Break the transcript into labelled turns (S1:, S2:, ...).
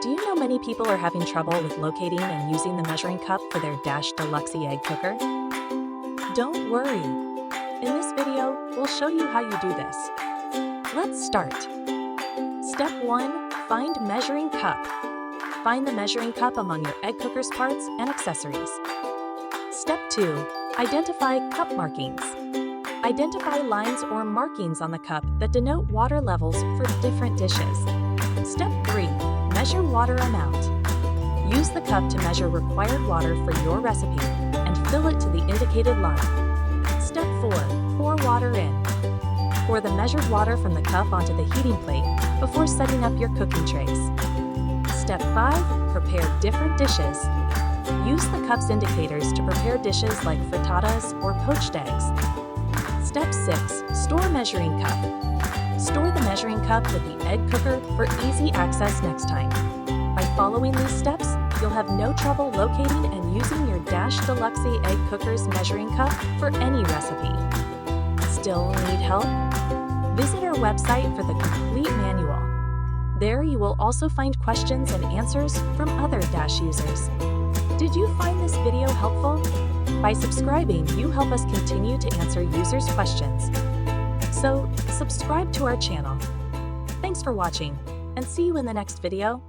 S1: Do you know many people are having trouble with locating and using the measuring cup for their Dash Deluxe egg cooker? Don't worry. In this video, we'll show you how you do this. Let's start. Step 1. Find measuring cup. Find the measuring cup among your egg cooker's parts and accessories. Step 2. Identify cup markings. Identify lines or markings on the cup that denote water levels for different dishes. Step 3. Measure water amount. Use the cup to measure required water for your recipe and fill it to the indicated line. Step 4. Pour water in. Pour the measured water from the cup onto the heating plate before setting up your cooking trays. Step 5. Prepare different dishes. Use the cup's indicators to prepare dishes like frittatas or poached eggs. Step 6. Store measuring cup. Store the measuring cup with the egg cooker for easy access next time. By following these steps, you'll have no trouble locating and using your Dash Deluxe egg cooker's measuring cup for any recipe. Still need help? Visit our website for the complete manual. There you will also find questions and answers from other Dash users. Did you find this video helpful? By subscribing, you help us continue to answer users' questions. So, subscribe to our channel. Thanks for watching, and see you in the next video.